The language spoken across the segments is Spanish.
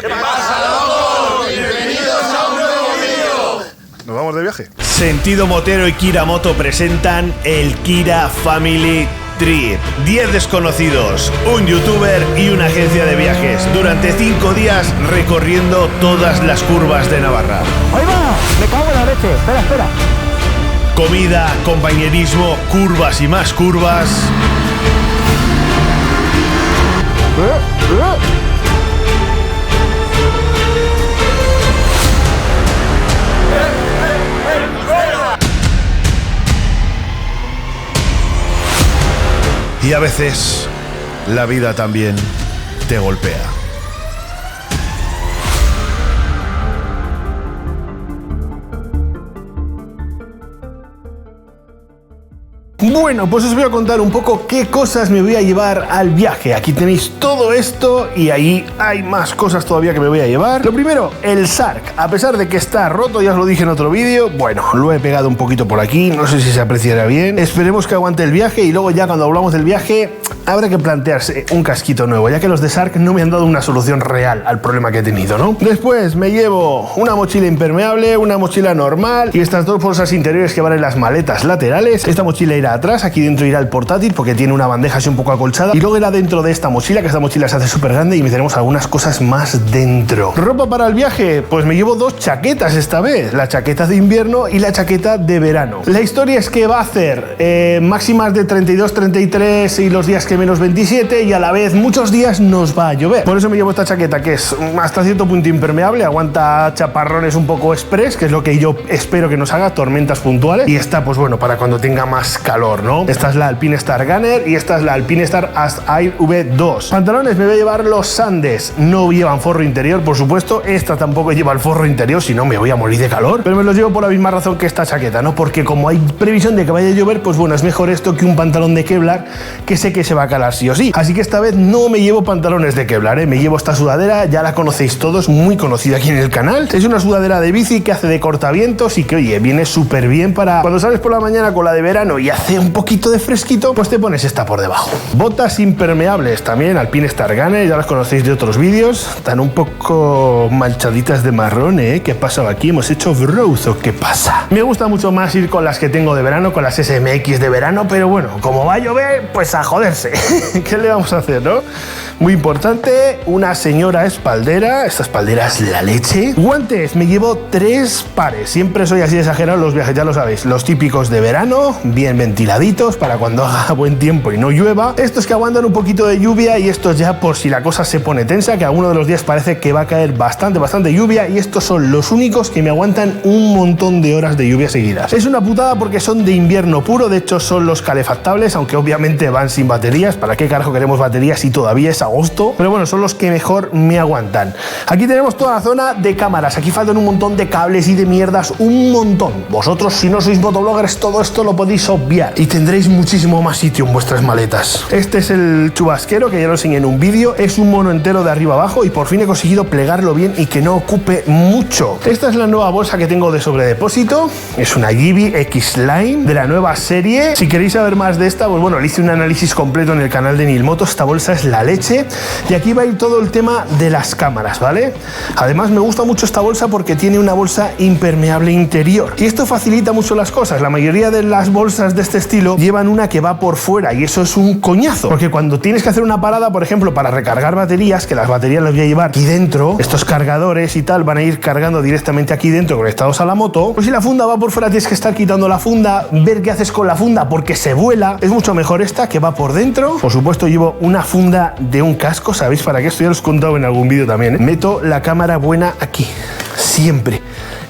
¿Qué pasa, locos? Bienvenidos a un nuevo vídeo. Nos vamos de viaje. Sentido Motero y Kira Moto presentan el Kira Family Trip. 10 desconocidos, un youtuber y una agencia de viajes durante 5 días recorriendo todas las curvas de Navarra. ¡Ahí va! ¡Me cago en la leche! Espera. Comida, compañerismo, curvas y más curvas. Y a veces la vida también te golpea. Bueno, pues os voy a contar un poco qué cosas me voy a llevar al viaje. Aquí tenéis todo esto y ahí hay más cosas todavía que me voy a llevar. Lo primero, el Shark. A pesar de que está roto, ya os lo dije en otro vídeo, bueno, lo he pegado un poquito por aquí, no sé si se apreciará bien. Esperemos que aguante el viaje y luego ya cuando hablamos del viaje habrá que plantearse un casquito nuevo, ya que los de Shark no me han dado una solución real al problema que he tenido, ¿no? Después me llevo una mochila impermeable, una mochila normal y estas dos bolsas interiores que van en las maletas laterales. Esta mochila irá atrás, aquí dentro irá el portátil porque tiene una bandeja así un poco acolchada y luego irá dentro de esta mochila, que esta mochila se hace súper grande y meteremos algunas cosas más dentro. Ropa para el viaje, pues me llevo dos chaquetas esta vez, la chaqueta de invierno y la chaqueta de verano. La historia es que va a hacer máximas de 32, 33 y los días que menos 27 y a la vez muchos días nos va a llover. Por eso me llevo esta chaqueta que es hasta cierto punto impermeable, aguanta chaparrones un poco express, que es lo que yo espero que nos haga, tormentas puntuales, y esta pues bueno, para cuando tenga más calor, ¿no? Esta es la Alpinestar Gunner y esta es la Alpinestar Air V2. Pantalones me voy a llevar los Sandes, no llevan forro interior, por supuesto, esta tampoco lleva el forro interior, si no me voy a morir de calor, pero me los llevo por la misma razón que esta chaqueta, ¿no? Porque como hay previsión de que vaya a llover, pues bueno, es mejor esto que un pantalón de Kevlar que sé que se va a calar sí o sí. Así que esta vez no me llevo pantalones de Kevlar, ¿eh? Me llevo esta sudadera, ya la conocéis todos, muy conocida aquí en el canal. Es una sudadera de bici que hace de cortavientos y que, oye, viene súper bien para cuando sales por la mañana con la de verano y hace un poquito de fresquito, pues te pones esta por debajo. Botas impermeables también, Alpinestar Gunner, ya las conocéis de otros vídeos, están un poco manchaditas de marrón, ¿eh? ¿Qué pasaba aquí? ¿Hemos hecho off-road o qué pasa? Me gusta mucho más ir con las que tengo de verano, con las SMX de verano, pero bueno, como va a llover, pues a joderse. ¿Qué le vamos a hacer, no? Muy importante, una señora espaldera, esta espaldera es la leche. Guantes, me llevo 3 pares, siempre soy así de exagerado en los viajes, ya lo sabéis, los típicos de verano, bien ventiladitos para cuando haga buen tiempo y no llueva, estos que aguantan un poquito de lluvia y estos ya por si la cosa se pone tensa, que alguno de los días parece que va a caer bastante lluvia y estos son los únicos que me aguantan un montón de horas de lluvia seguidas. Es una putada porque son de invierno puro, de hecho son los calefactables, aunque obviamente van sin baterías, ¿para qué carajo queremos baterías si todavía es agosto? Pero bueno, son los que mejor me aguantan. Aquí tenemos toda la zona de cámaras, aquí faltan un montón de cables y de mierdas, un montón. Vosotros si no sois motobloggers todo esto lo podéis obviar y tendréis muchísimo más sitio en vuestras maletas. Este es el chubasquero que ya lo enseñé en un vídeo, es un mono entero de arriba abajo y por fin he conseguido plegarlo bien y que no ocupe mucho. Esta es la nueva bolsa que tengo de sobredepósito, es una Givi X-Line de la nueva serie. Si queréis saber más de esta, pues bueno, le hice un análisis completo en el canal de Nilmoto, esta bolsa es la leche y aquí va a ir todo el tema de las cámaras, ¿vale? Además me gusta mucho esta bolsa porque tiene una bolsa impermeable interior y esto facilita mucho las cosas. La mayoría de las bolsas de este estilo llevan una que va por fuera y eso es un coñazo, porque cuando tienes que hacer una parada, por ejemplo, para recargar baterías, que las baterías las voy a llevar aquí dentro, estos cargadores y tal van a ir cargando directamente aquí dentro conectados a la moto, pues si la funda va por fuera tienes que estar quitando la funda, ver qué haces con la funda porque se vuela. Es mucho mejor esta que va por dentro. Por supuesto llevo una funda de un casco, ¿sabéis para qué? Esto ya os he contado en algún vídeo también, ¿eh? Meto la cámara buena aquí, siempre.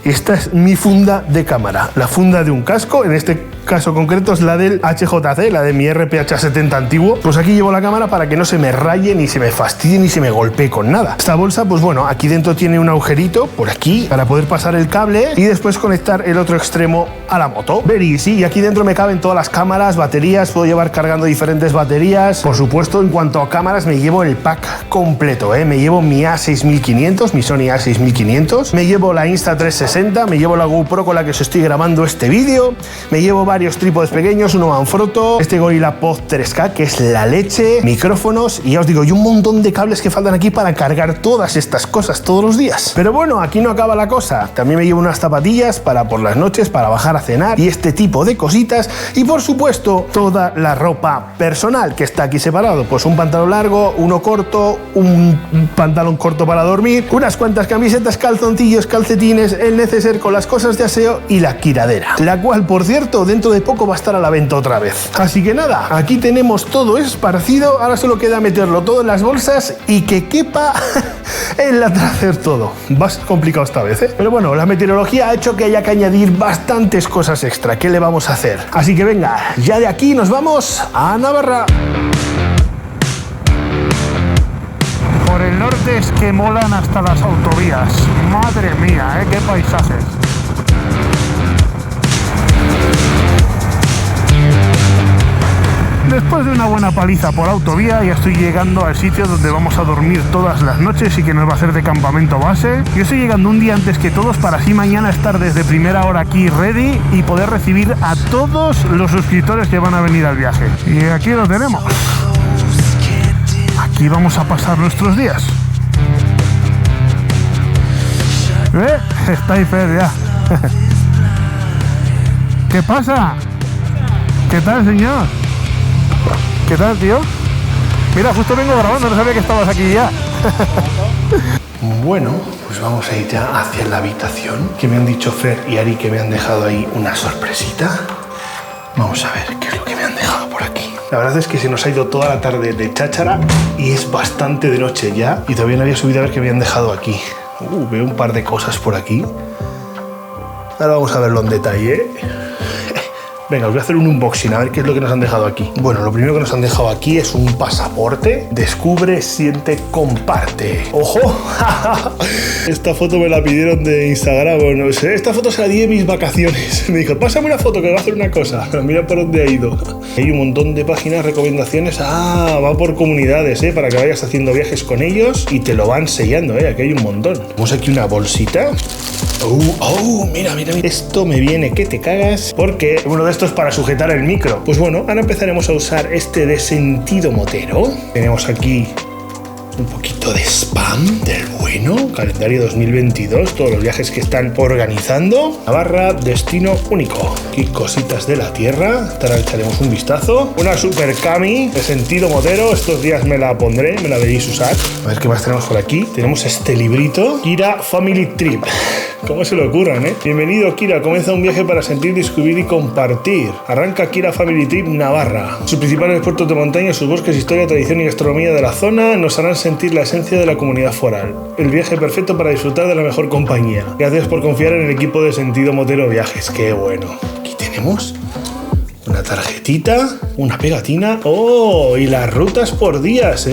Esta es mi funda de cámara, la funda de un casco, en este caso concreto es la del HJC, la de mi RPH70 antiguo. Pues aquí llevo la cámara para que no se me raye, ni se me fastidie, ni se me golpee con nada. Esta bolsa, pues bueno, aquí dentro tiene un agujerito, por aquí, para poder pasar el cable y después conectar el otro extremo a la moto. Very easy, y aquí dentro me caben todas las cámaras, baterías, puedo llevar cargando diferentes baterías. Por supuesto, en cuanto a cámaras, me llevo el pack completo, ¿eh? Me llevo mi A6500, mi Sony A6500, me llevo la Insta360, 360, me llevo la GoPro con la que os estoy grabando este vídeo, me llevo varios trípodes pequeños, uno Manfrotto, este Gorilla Pod 3K que es la leche, micrófonos y ya os digo, y un montón de cables que faltan aquí para cargar todas estas cosas todos los días. Pero bueno, aquí no acaba la cosa, también me llevo unas zapatillas para por las noches, para bajar a cenar y este tipo de cositas y por supuesto toda la ropa personal que está aquí separado, pues un pantalón largo, uno corto, un pantalón corto para dormir, unas cuantas camisetas, calzoncillos, calcetines, el neceser con las cosas de aseo y la quiradera, la cual por cierto dentro de poco va a estar a la venta otra vez. Así que nada, aquí tenemos todo esparcido, ahora solo queda meterlo todo en las bolsas y que quepa en la tracer todo. Va a ser complicado esta vez, ¿eh? Pero bueno, la meteorología ha hecho que haya que añadir bastantes cosas extra. ¿Qué le vamos a hacer? Así que venga, ya de aquí nos vamos a Navarra. Por el norte es que molan hasta las autovías. Madre mía, qué paisajes. Después de una buena paliza por autovía, ya estoy llegando al sitio donde vamos a dormir todas las noches y que nos va a hacer de campamento base. Yo estoy llegando un día antes que todos para así mañana estar desde primera hora aquí ready y poder recibir a todos los suscriptores que van a venir al viaje. Y aquí lo tenemos. Aquí vamos a pasar nuestros días. Está ahí Fer ya. ¿Qué pasa? ¿Qué tal, señor? ¿Qué tal, tío? Mira, justo vengo grabando, no sabía que estabas aquí ya. Bueno, pues vamos a ir ya hacia la habitación, que me han dicho Fer y Ari que me han dejado ahí una sorpresita. Vamos a ver qué es lo que me han dejado por aquí. La verdad es que se nos ha ido toda la tarde de cháchara y es bastante de noche ya y todavía no había subido a ver qué me han dejado aquí. Veo un par de cosas por aquí. Ahora vamos a verlo en detalle. Venga, os voy a hacer un unboxing a ver qué es lo que nos han dejado aquí. Bueno, lo primero que nos han dejado aquí es un pasaporte. Descubre, siente, comparte. ¡Ojo! Esta foto me la pidieron de Instagram. Bueno, esta foto se la di de mis vacaciones. Me dijo, pásame una foto que voy a hacer una cosa. Mira por dónde ha ido. Hay un montón de páginas, recomendaciones. Va por comunidades, para que vayas haciendo viajes con ellos y te lo van sellando, Aquí hay un montón. Tenemos aquí una bolsita. Mira. Esto me viene que te cagas porque uno de estos para sujetar el micro. Pues bueno, ahora empezaremos a usar este de Sentido Motero. Tenemos aquí un poquito de spam del bueno, calendario 2022, todos los viajes que están organizando. Navarra, destino único. Aquí cositas de la tierra, ahora echaremos un vistazo. Una super cami de Sentido Motero, estos días me la pondré, me la veréis usar. A ver qué más tenemos por aquí. Tenemos este librito, Kira Family Trip. ¿Cómo se le ocurran, Bienvenido, Kira. Comienza un viaje para sentir, descubrir y compartir. Arranca Kira Family Trip Navarra. Sus principales puertos de montaña, sus bosques, historia, tradición y gastronomía de la zona nos harán sentir la esencia de la comunidad foral. El viaje perfecto para disfrutar de la mejor compañía. Gracias por confiar en el equipo de Sentido Motero Viajes. ¡Qué bueno! Aquí tenemos una tarjetita, una pegatina. Y las rutas por días,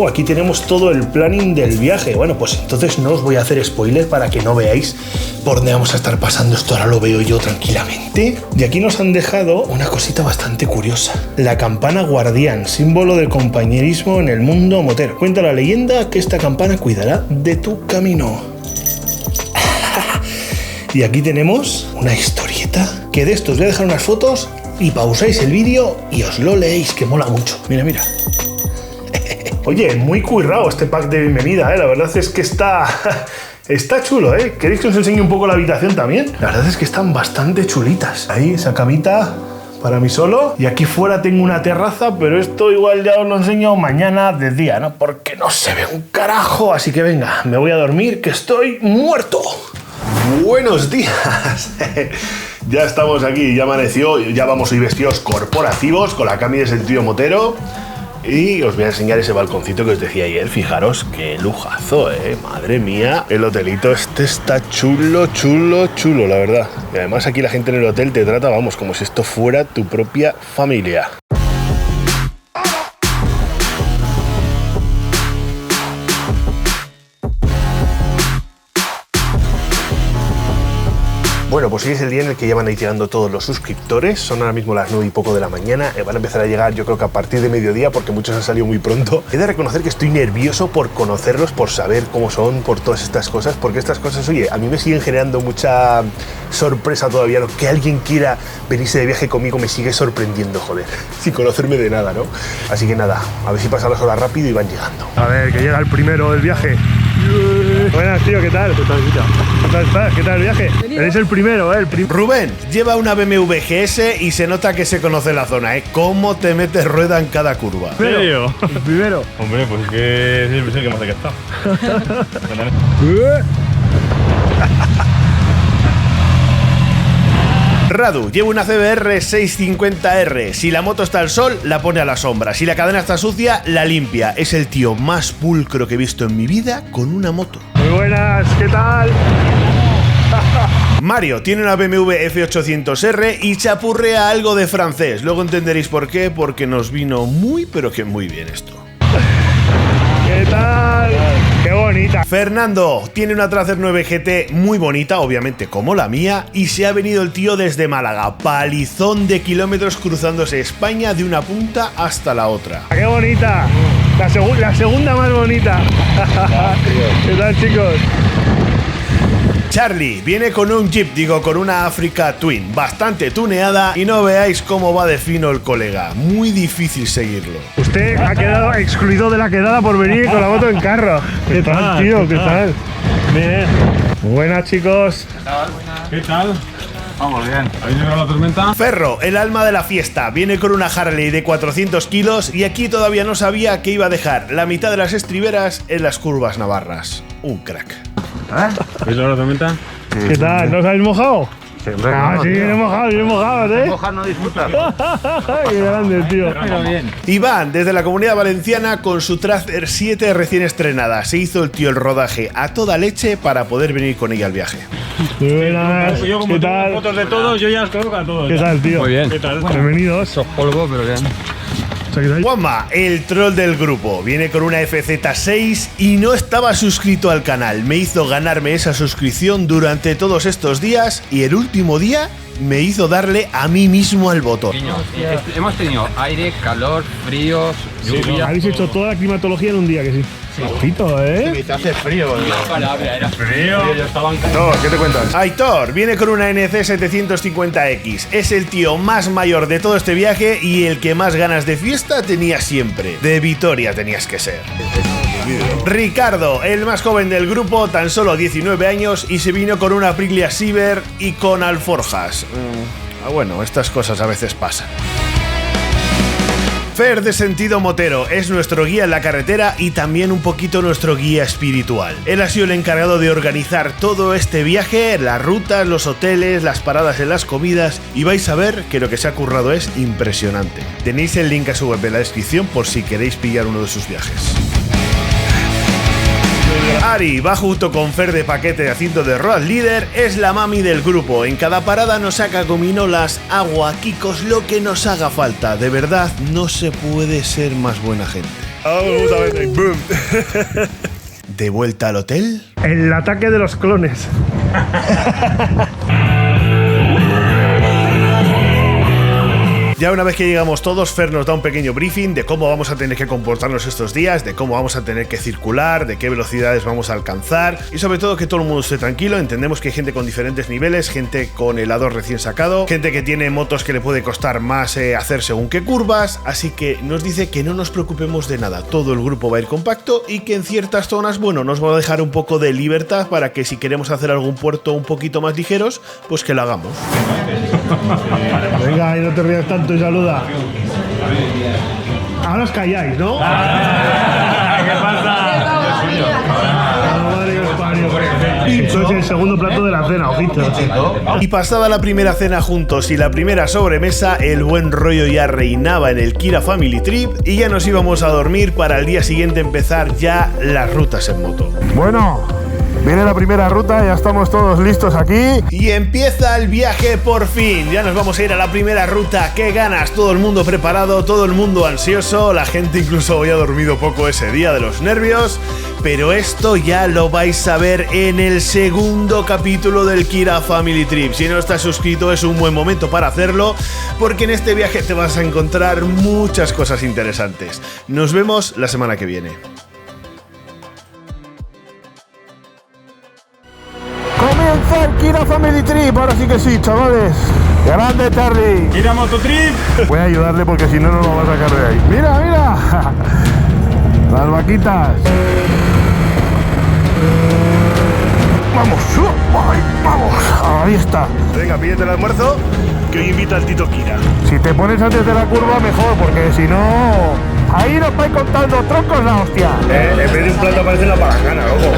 aquí tenemos todo el planning del viaje. Bueno, pues entonces no os voy a hacer spoiler para que no veáis por dónde vamos a estar pasando. Esto ahora lo veo yo tranquilamente. Y aquí nos han dejado una cosita bastante curiosa. La campana guardián, símbolo del compañerismo en el mundo motero. Cuenta la leyenda que esta campana cuidará de tu camino. Y aquí tenemos una historieta, que de esto os voy a dejar unas fotos y pausáis el vídeo y os lo leéis, que mola mucho. Mira. Oye, muy currado este pack de bienvenida, La verdad es que está chulo, ¿Queréis que os enseñe un poco la habitación también? La verdad es que están bastante chulitas. Ahí, esa camita para mí solo. Y aquí fuera tengo una terraza, pero esto igual ya os lo enseño mañana de día, ¿no? Porque no se ve un carajo. Así que venga, me voy a dormir, que estoy muerto. Buenos días. Ya estamos aquí, ya amaneció, ya vamos a ir vestidos corporativos con la cami de Sentido Motero. Y os voy a enseñar ese balconcito que os decía ayer. Fijaros qué lujazo, madre mía. El hotelito este está chulo, la verdad. Y además aquí la gente en el hotel te trata, vamos, como si esto fuera tu propia familia. Bueno, pues hoy es el día en el que ya van a ir llegando todos los suscriptores. Son ahora mismo las 9 y poco de la mañana. Van a empezar a llegar, yo creo que a partir de mediodía, porque muchos han salido muy pronto. He de reconocer que estoy nervioso por conocerlos, por saber cómo son, por todas estas cosas, porque estas cosas, oye, a mí me siguen generando mucha sorpresa todavía. Lo que alguien quiera venirse de viaje conmigo me sigue sorprendiendo, joder, sin conocerme de nada, ¿no? Así que nada, a ver si pasan las horas rápido y van llegando. A ver, que llega el primero del viaje. Buenas, tío, ¿qué tal? ¿Qué tal estás? ¿Qué tal el viaje? Eres el primero, ¿eh? Rubén lleva una BMW GS y se nota que se conoce la zona, ¿eh? Cómo te metes rueda en cada curva. ¿En serio? ¿El primero? Hombre, pues que es el que más cerca está. Radu lleva una CBR 650R. Si la moto está al sol, la pone a la sombra. Si la cadena está sucia, la limpia. Es el tío más pulcro que he visto en mi vida con una moto. Muy buenas, ¿qué tal? Mario tiene una BMW F800R y chapurrea algo de francés. Luego entenderéis por qué, porque nos vino muy, pero que muy bien esto. ¿Qué tal? ¡Qué bonita! Fernando tiene una Tracer 9 GT muy bonita, obviamente como la mía, y se ha venido el tío desde Málaga. Palizón de kilómetros cruzándose España de una punta hasta la otra. ¡Qué bonita! La segunda más bonita. ¿Qué tal, chicos? Charlie viene con un Jeep, con una Africa Twin, bastante tuneada y no veáis cómo va de fino el colega. Muy difícil seguirlo. Usted ha quedado excluido de la quedada por venir con la moto en carro. ¿Qué tal, tío? ¿Qué tal? Bien. Buenas, chicos. ¿Qué tal? Vamos bien. ¿Habéis llegado la tormenta? Ferro, el alma de la fiesta, viene con una Harley de 400 kilos y aquí todavía no sabía que iba a dejar la mitad de las estriberas en las curvas navarras. Un crack. ¿Habéis llegado la tormenta? ¿Qué tal? ¿No os habéis mojado? Siempre Sí, viene mojado, ¿eh? mojar no disfrutar. Qué grande, tío. Pero bien. Iván, desde la Comunidad Valenciana, con su Tracer 7 recién estrenada. Se hizo el tío el rodaje a toda leche para poder venir con ella al viaje. Buenas. Yo como ¿Qué tengo tal? fotos de todos, yo ya os conozco a todos. ¿Qué tal, tío? Muy bien. ¿Qué tal? Bienvenidos. Sos polvo, pero bien. Juanma, el troll del grupo, viene con una FZ6 y no estaba suscrito al canal. Me hizo ganarme esa suscripción durante todos estos días y el último día me hizo darle a mí mismo al botón. Niño, hemos tenido aire, calor, fríos, lluvia. Habéis hecho toda la climatología en un día, que sí. Ojito, ¿eh? Te hace frío. Era Frío. Yo estaba en casa. No, ¿qué te cuentas? Aitor viene con una NC 750X. Es el tío más mayor de todo este viaje y el que más ganas de fiesta tenía siempre. De Vitoria tenías que ser. Ricardo, el más joven del grupo, tan solo 19 años y se vino con una Aprilia Ciber y con alforjas. Bueno, estas cosas a veces pasan. Fer de Sentido Motero es nuestro guía en la carretera y también un poquito nuestro guía espiritual. Él ha sido el encargado de organizar todo este viaje, las rutas, los hoteles, las paradas en las comidas y vais a ver que lo que se ha currado es impresionante. Tenéis el link a su web en la descripción por si queréis pillar uno de sus viajes. Ari va junto con Fer de paquete haciendo de road leader, es la mami del grupo. En cada parada nos saca gominolas, agua, kikos, lo que nos haga falta. De verdad, no se puede ser más buena gente. ¿De vuelta al hotel? El ataque de los clones. Ya una vez que llegamos todos, Fer nos da un pequeño briefing de cómo vamos a tener que comportarnos estos días, de cómo vamos a tener que circular, de qué velocidades vamos a alcanzar y sobre todo que todo el mundo esté tranquilo. Entendemos que hay gente con diferentes niveles, gente con helados recién sacado, gente que tiene motos que le puede costar más hacer según qué curvas, así que nos dice que no nos preocupemos de nada, todo el grupo va a ir compacto y que en ciertas zonas, bueno, nos va a dejar un poco de libertad para que si queremos hacer algún puerto un poquito más ligeros, pues que lo hagamos. Venga, y no te rías tanto y saluda. Ahora os calláis, ¿no? ¿Qué pasa? Eso es el segundo plato de la cena, ojito. Y pasada la primera cena juntos y la primera sobremesa, el buen rollo ya reinaba en el Kira Family Trip y ya nos íbamos a dormir para el día siguiente empezar ya las rutas en moto. Bueno, Viene la primera ruta, ya estamos todos listos aquí. Y empieza el viaje por fin. Ya nos vamos a ir a la primera ruta. ¡Qué ganas! Todo el mundo preparado, todo el mundo ansioso. La gente incluso había dormido poco ese día de los nervios. Pero esto ya lo vais a ver en el segundo capítulo del Kira Family Trip. Si no estás suscrito es un buen momento para hacerlo, porque en este viaje te vas a encontrar muchas cosas interesantes. Nos vemos la semana que viene. Comienza el Kira Family Trip, ahora sí que sí, chavales. Grande, Charlie. Kira Mototrip. Voy a ayudarle porque si no, no lo va a sacar de ahí. ¡Mira, mira! Las vaquitas. ¡Vamos! ¡Ay, vamos! Ahí está. Venga, pídete el almuerzo, que hoy invita al Tito Kira. Si te pones antes de la curva, mejor, porque si no... Ahí nos vais contando troncos la hostia. En vez de un plato aparece una palangana, loco.